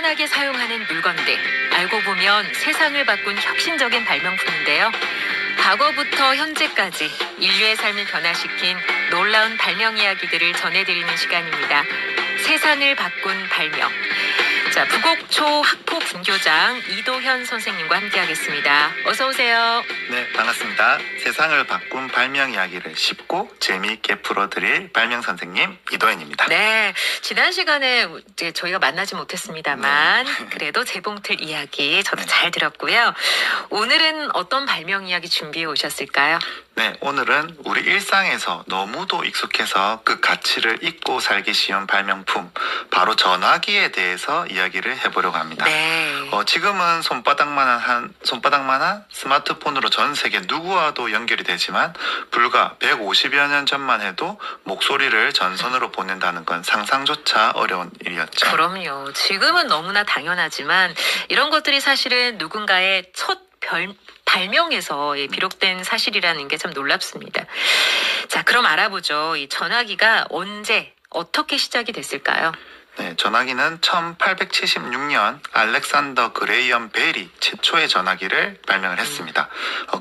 안전하게 사용하는 물건들. 알고 보면 세상을 바꾼 혁신적인 발명품인데요. 과거부터 현재까지 인류의 삶을 변화시킨 놀라운 발명 이야기들을 전해드리는 시간입니다. 세상을 바꾼 발명. 자, 부곡초 학포 분교장 이도현 선생님과 함께하겠습니다. 어서 오세요. 네, 반갑습니다. 세상을 바꾼 발명 이야기를 쉽고 재미있게 풀어드릴 발명 선생님 이도현입니다. 네, 지난 시간에 이제 저희가 만나지 못했습니다만 그래도 재봉틀 이야기 저도 잘 들었고요. 오늘은 어떤 발명 이야기 준비해 오셨을까요? 네, 오늘은 우리 일상에서 너무도 익숙해서 그 가치를 잊고 살기 쉬운 발명품, 바로 전화기에 대해서 이야기를 해보려고 합니다. 네. 지금은 손바닥만한 스마트폰으로 전 세계 누구와도 연결이 되지만 불과 150여 년 전만 해도 목소리를 전선으로 보낸다는 건 상상조차 어려운 일이었죠. 그럼요. 지금은 너무나 당연하지만 이런 것들이 사실은 누군가의 첫 발명에서 비록된 사실이라는 게 참 놀랍습니다. 자, 그럼 알아보죠. 이 전화기가 언제 어떻게 시작이 됐을까요? 네, 전화기는 1876년 알렉산더 그레이엄 벨이 최초의 전화기를 발명을 했습니다.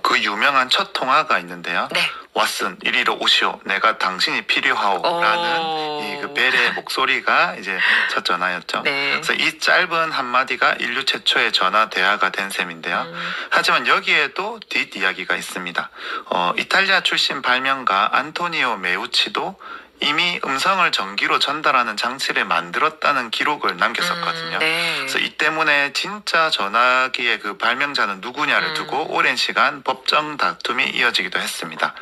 그 유명한 첫 통화가 있는데요. 네. 왓슨, 이리로 오시오. 내가 당신이 필요하오라는 이 그 벨의 목소리가 이제 첫 전화였죠. 네. 그래서 이 짧은 한마디가 인류 최초의 전화 대화가 된 셈인데요. 하지만 여기에도 뒷이야기가 있습니다. 이탈리아 출신 발명가 안토니오 메우치도 이미 음성을 전기로 전달하는 장치를 만들었다는 기록을 남겼었거든요. 네. 그래서 이 때문에 진짜 전화기의 그 발명자는 누구냐를 두고 오랜 시간 법정 다툼이 이어지기도 했습니다.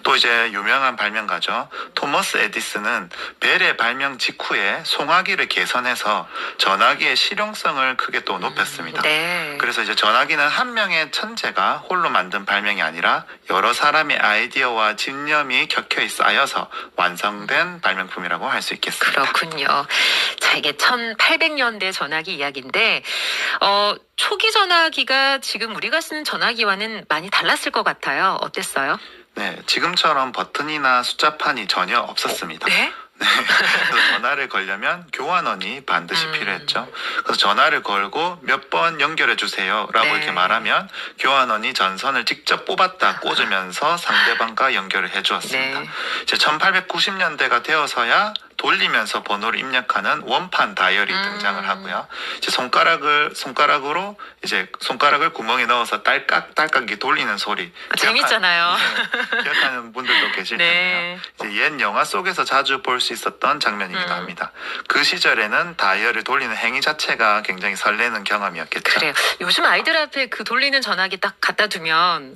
또 이제 유명한 발명가죠. 토머스 에디슨은 벨의 발명 직후에 송화기를 개선해서 전화기의 실용성을 크게 또 높였습니다. 네. 그래서 이제 전화기는 한 명의 천재가 홀로 만든 발명이 아니라 여러 사람의 아이디어와 집념이 켜켜이 쌓여서 완성된 발명품이라고 할 수 있겠습니다. 그렇군요. 자, 이게 1800년대 전화기 이야기인데 초기 전화기가 지금 우리가 쓰는 전화기와는 많이 달랐을 것 같아요. 어땠어요? 네, 지금처럼 버튼이나 숫자판이 전혀 없었습니다. 네? 네, 그래서 전화를 걸려면 교환원이 반드시 필요했죠. 그래서 전화를 걸고 몇 번 연결해 주세요라고 네. 이렇게 말하면 교환원이 전선을 직접 뽑았다 꽂으면서 상대방과 연결을 해주었습니다. 네. 이제 1890년대가 되어서야 돌리면서 번호를 입력하는 원판 다이얼이 등장을 하고요. 이제 손가락으로 이제 손가락을 구멍에 넣어서 딸깍딸깍이 돌리는 소리. 재밌잖아요. 기억하는 분들도 계실 네. 텐데요. 이제 옛 영화 속에서 자주 볼 수 있었던 장면이기도 합니다. 그 시절에는 다이얼을 돌리는 행위 자체가 굉장히 설레는 경험이었겠죠. 그래요. 요즘 아이들 앞에 그 돌리는 전화기 딱 갖다 두면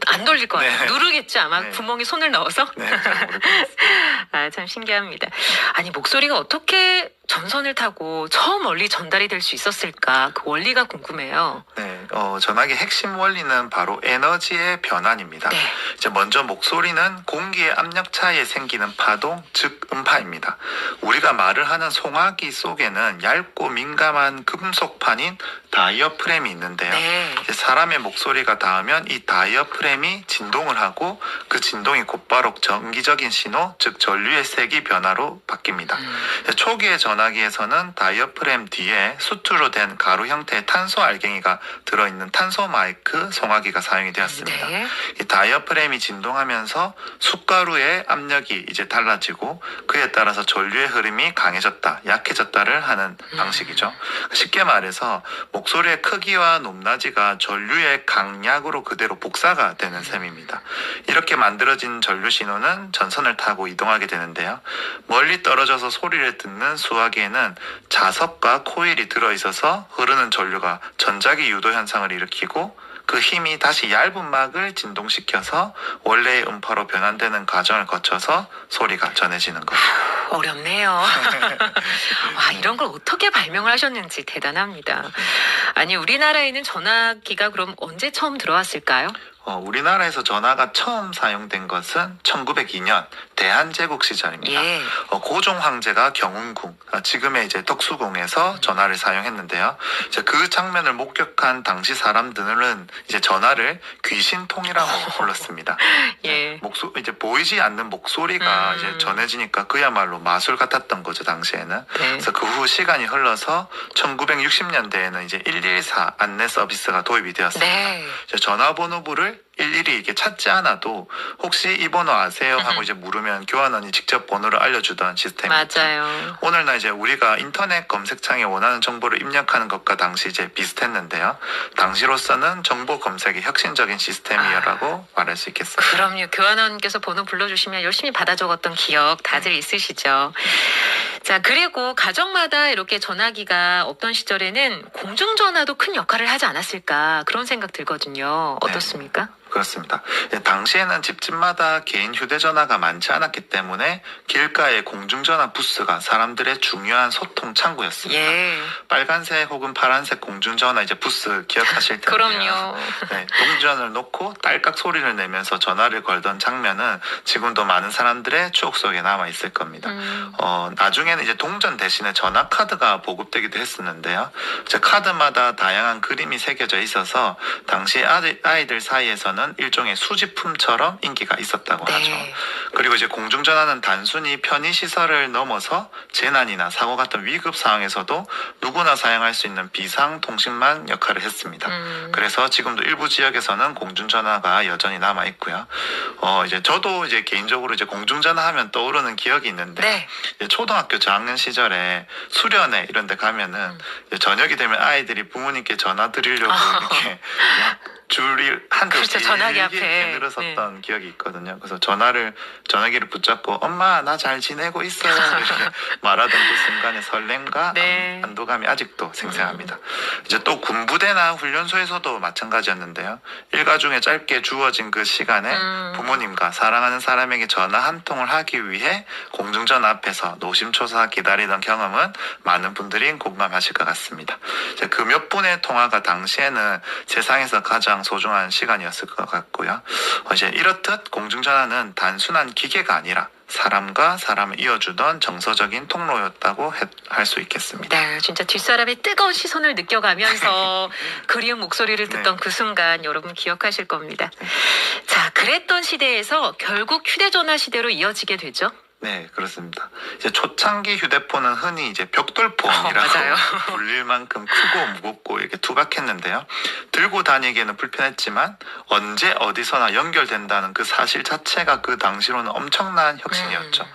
안 돌릴 것 같아요. 네. 누르겠죠, 아마. 네. 구멍에 손을 넣어서. 네, 잘 모르겠어요. 아, 참 신기합니다. 아니, 목소리가 어떻게 전선을 타고 저 멀리 전달이 될 수 있었을까? 그 원리가 궁금해요. 네, 전화기의 핵심 원리는 바로 에너지의 변환입니다. 네. 이제 먼저 목소리는 공기의 압력 차이에 생기는 파동, 즉 음파입니다. 우리가 말을 하는 송화기 속에는 얇고 민감한 금속판인 다이어프램이 있는데요. 네. 이제 사람의 목소리가 닿으면 이 다이어프램이 진동을 하고 그 진동이 곧바로 전기적인 신호, 즉 전류의 세기 변화로 바뀝니다. 초기의 전화기에서는 다이어프램 뒤에 수트로 된 가루 형태의 탄소 알갱이가 들어있는 탄소 마이크 송화기가 사용이 되었습니다. 네. 이 다이어프램이 진동하면서 숯가루의 압력이 이제 달라지고 그에 따라서 전류의 흐름이 강해졌다, 약해졌다를 하는 방식이죠. 쉽게 말해서 목소리의 크기와 높낮이가 전류의 강약으로 그대로 복사가 되는 셈입니다. 이렇게 만들어진 전류 신호는 전선을 타고 이동하게 되는데요. 멀리 떨어져서 소리를 듣는 수화기에는 자석과 코일이 들어있어서 흐르는 전류가 전자기 유도 현상을 일으키고 그 힘이 다시 얇은 막을 진동시켜서 원래의 음파로 변환되는 과정을 거쳐서 소리가 전해지는 거죠. 어렵네요. 와, 이런 걸 어떻게 발명을 하셨는지 대단합니다. 아니, 우리나라에는 전화기가 그럼 언제 처음 들어왔을까요? 우리나라에서 전화가 처음 사용된 것은 1902년 대한제국 시절입니다. 예. 고종 황제가 경운궁, 지금의 이제 덕수궁에서 전화를 사용했는데요. 이제 그 장면을 목격한 당시 사람들은 이제 전화를 귀신통이라고 불렀습니다. 예. 이제 보이지 않는 목소리가 이제 전해지니까 그야말로 마술 같았던 거죠, 당시에는. 네. 그래서 그 후 시간이 흘러서 1960년대에는 이제 114 안내 서비스가 도입이 되었습니다. 네. 이제 전화번호부를 일일이 이렇게 찾지 않아도 혹시 이 번호 아세요? 하고 이제 물으면 교환원이 직접 번호를 알려주던 시스템이었죠. 맞아요. 오늘날 이제 우리가 인터넷 검색창에 원하는 정보를 입력하는 것과 당시 이제 비슷했는데요. 당시로서는 정보 검색의 혁신적인 시스템이라고 말할 수 있겠습니다. 그럼요. 교환원께서 번호 불러주시면 열심히 받아 적었던 기억 다들 있으시죠. 자, 그리고 가정마다 이렇게 전화기가 없던 시절에는 공중전화도 큰 역할을 하지 않았을까 그런 생각 들거든요. 어떻습니까? 그렇습니다. 당시에는 집집마다 개인 휴대전화가 많지 않았기 때문에 길가의 공중전화 부스가 사람들의 중요한 소통 창구였습니다. 예. 빨간색 혹은 파란색 공중전화 이제 부스 기억하실 텐데요. 그럼요. 네, 동전을 놓고 딸깍 소리를 내면서 전화를 걸던 장면은 지금도 많은 사람들의 추억 속에 남아 있을 겁니다. 나중에는 이제 동전 대신에 전화 카드가 보급되기도 했었는데요. 이제 카드마다 다양한 그림이 새겨져 있어서 당시 아이들 사이에서는 일종의 수집품처럼 인기가 있었다고 네. 하죠. 그리고 이제 공중전화는 단순히 편의시설을 넘어서 재난이나 사고 같은 위급 상황에서도 누구나 사용할 수 있는 비상통신망 역할을 했습니다. 그래서 지금도 일부 지역에서는 공중전화가 여전히 남아 있고요. 이제 저도 이제 개인적으로 이제 공중전화 하면 떠오르는 기억이 있는데 네. 이제 초등학교 저학년 시절에 수련회 이런 데 가면은 이제 저녁이 되면 아이들이 부모님께 전화 드리려고 이렇게 막 줄이 한 그렇죠. 줄씩 전화기 이렇게 앞에. 늘어섰던 기억이 있거든요. 그래서 전화기를 붙잡고 엄마 나 잘 지내고 있어요 이렇게 말하던 그 순간의 설렘과 네. 안도감이 아직도 생생합니다. 이제 또 군부대나 훈련소에서도 마찬가지였는데요. 일과 중에 짧게 주어진 그 시간에 부모님과 사랑하는 사람에게 전화 한 통을 하기 위해 공중전화 앞에서 노심초사 기다리던 경험은 많은 분들이 공감하실 것 같습니다. 그 몇 분의 통화가 당시에는 세상에서 가장 소중한 시간이었을 것 같고요. 이제 이렇듯 공중전화는 단순한 기계가 아니라 사람과 사람을 이어주던 정서적인 통로였다고 할 수 있겠습니다. 네, 진짜 뒷사람의 뜨거운 시선을 느껴가면서 그리운 목소리를 듣던 네. 그 순간 여러분 기억하실 겁니다. 자, 그랬던 시대에서 결국 휴대전화 시대로 이어지게 되죠. 네, 그렇습니다. 이제 초창기 휴대폰은 흔히 이제 벽돌폰이라고 맞아요. 불릴 만큼 크고 무겁고 이렇게 투박했는데요. 들고 다니기에는 불편했지만 언제 어디서나 연결된다는 그 사실 자체가 그 당시로는 엄청난 혁신이었죠.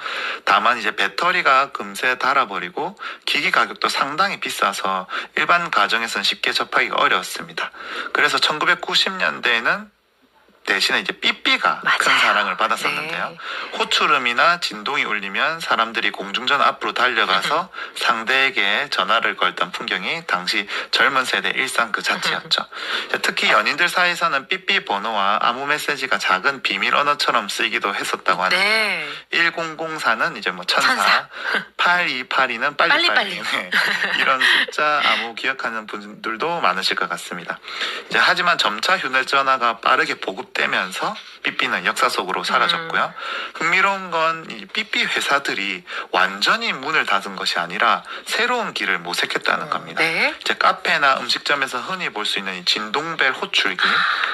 다만 이제 배터리가 금세 닳아버리고 기기 가격도 상당히 비싸서 일반 가정에서는 쉽게 접하기가 어려웠습니다. 그래서 1990년대에는 대신에 이제 삐삐가 맞아요. 큰 사랑을 받았었는데요. 네. 호출음이나 진동이 울리면 사람들이 공중전화 앞으로 달려가서 상대에게 전화를 걸던 풍경이 당시 젊은 세대 일상 그 자체였죠. 특히 연인들 사이에서는 삐삐 번호와 아무 메시지가 작은 비밀 언어처럼 쓰이기도 했었다고 하는데 네. 1004는 이제 뭐 천사, 천사. 8282는 빨리빨리 빨리빨리. 네. 이런 숫자 아무 기억하는 분들도 많으실 것 같습니다. 이제 하지만 점차 휴대전화가 빠르게 보급되면서 삐삐는 역사 속으로 사라졌고요. 흥미로운 건 이 삐삐 회사들이 완전히 문을 닫은 것이 아니라 새로운 길을 모색했다는 겁니다. 네. 이제 카페나 음식점에서 흔히 볼 수 있는 이 진동벨 호출기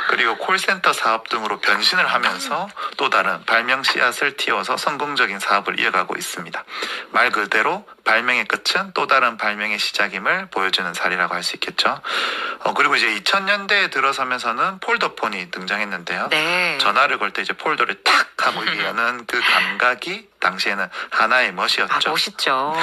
그리고 콜센터 사업 등으로 변신을 하면서 또 다른 발명 씨앗을 틔워서 성공적인 사업을 이어가고 있습니다. 말 그대로 발명의 끝은 또 다른 발명의 시작임을 보여주는 사례라고 할 수 있겠죠. 그리고 이제 2000년대에 들어서면서는 폴더폰이 등장했는데요. 네. 전화를 걸 때 이제 폴더를 탁 하고 여는 그 감각이 당시에는 하나의 멋이었죠. 멋있죠.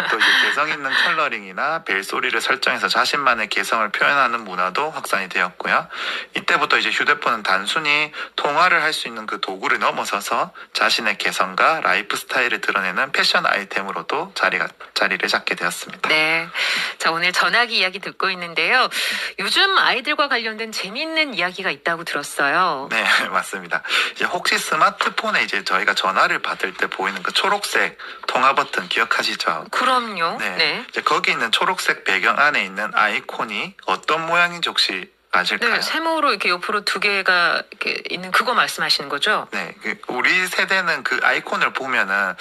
또 이제 개성 있는 컬러링이나 벨소리를 설정해서 자신만의 개성을 표현하는 문화도 확산이 되었고요. 이때부터 이제 휴대폰은 단순히 통화를 할 수 있는 그 도구를 넘어서서 자신의 개성과 라이프 스타일을 드러내는 패션 아이템으로도 자리를 잡게 되었습니다. 네. 자, 오늘 전화기 이야기 듣고 있는데요. 요즘 아이들과 관련된 재미있는 이야기가 있다고 들었어요. 네, 맞습니다. 이제 혹시 스마트폰에 이제 저희가 전화를 받을 때 보이는 그 초록색 통화 버튼 기억하시죠? 그럼요. 네. 네. 이제 거기 있는 초록색 배경 안에 있는 아이콘이 어떤 모양인지 혹시 아실까요? 네, 세모로 이렇게 옆으로 두 개가 이렇게 있는 그거 말씀하시는 거죠? 네, 우리 세대는 그 아이콘을 보면은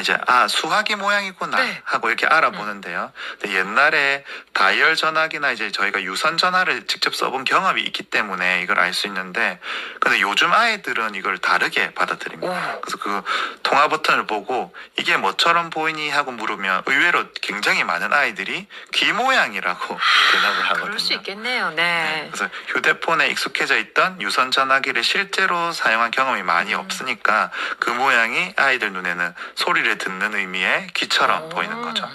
이제 수화기 모양이구나 네. 하고 이렇게 알아보는데요. 근데 옛날에 다이얼 전화기나 이제 저희가 유선 전화를 직접 써본 경험이 있기 때문에 이걸 알 수 있는데, 근데 요즘 아이들은 이걸 다르게 받아들입니다. 오. 그래서 그 통화 버튼을 보고 이게 뭐처럼 보이니 하고 물으면 의외로 굉장히 많은 아이들이 귀 모양이라고 대답을 하거든요. 그럴 수 있겠네요. 네, 네. 그래서 휴대폰에 익숙해져 있던 유선 전화기를 실제로 사용한 경험이 많이 없으니까 그 모양이 아이들 눈에는 소리를 듣는 의미의 귀처럼 오. 보이는 거죠.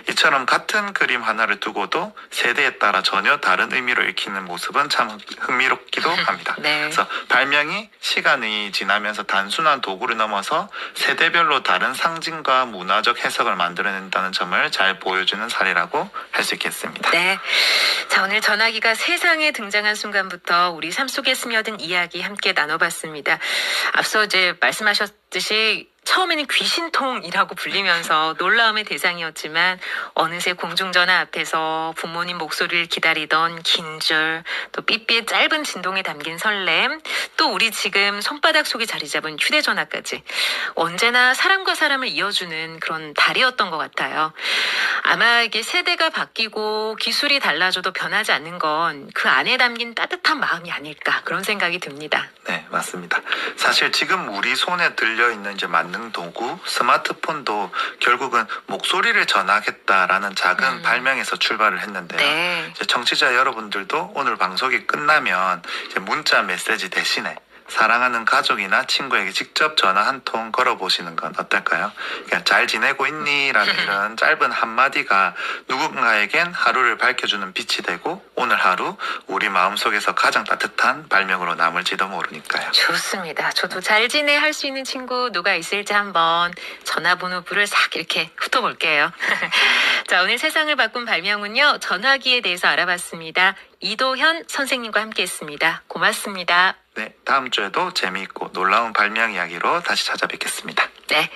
이처럼 같은 그림 하나를 두고도 세대에 따라 전혀 다른 의미로 읽히는 모습은 참 흥미롭기도 합니다. 네. 그래서 발명이 시간이 지나면서 단순한 도구를 넘어서 세대별로 다른 상징과 문화적 해석을 만들어낸다는 점을 잘 보여주는 사례라고 할 수 있겠습니다. 네. 자, 오늘 전화기가 세상에 등장한 순간부터 우리 삶 속에 스며든 이야기 함께 나눠봤습니다. 앞서 이제 말씀하셨듯이 처음에는 귀신통이라고 불리면서 놀라움의 대상이었지만 어느새 공중전화 앞에서 부모님 목소리를 기다리던 긴줄, 또 삐삐의 짧은 진동에 담긴 설렘, 또 우리 지금 손바닥 속에 자리 잡은 휴대전화까지 언제나 사람과 사람을 이어주는 그런 다리였던 것 같아요. 아마 이게 세대가 바뀌고 기술이 달라져도 변하지 않는 건 그 안에 담긴 따뜻한 마음이 아닐까 그런 생각이 듭니다. 네, 맞습니다. 사실 지금 우리 손에 들려있는 이제 만능 도구, 스마트폰도 결국은 목소리를 전하겠다라는 작은 발명에서 출발을 했는데요. 네. 이제 청취자 여러분들도 오늘 방송이 끝나면 이제 문자 메시지 대신에 사랑하는 가족이나 친구에게 직접 전화 한 통 걸어보시는 건 어떨까요? 그러니까 잘 지내고 있니? 라는 이런 짧은 한마디가 누군가에겐 하루를 밝혀주는 빛이 되고 오늘 하루 우리 마음속에서 가장 따뜻한 발명으로 남을지도 모르니까요. 좋습니다. 저도 잘 지내 할 수 있는 친구 누가 있을지 한번 전화번호부를 싹 이렇게 훑어볼게요. 자, 오늘 세상을 바꾼 발명은요. 전화기에 대해서 알아봤습니다. 이도현 선생님과 함께했습니다. 고맙습니다. 네, 다음 주에도 재미있고 놀라운 발명 이야기로 다시 찾아뵙겠습니다. 네.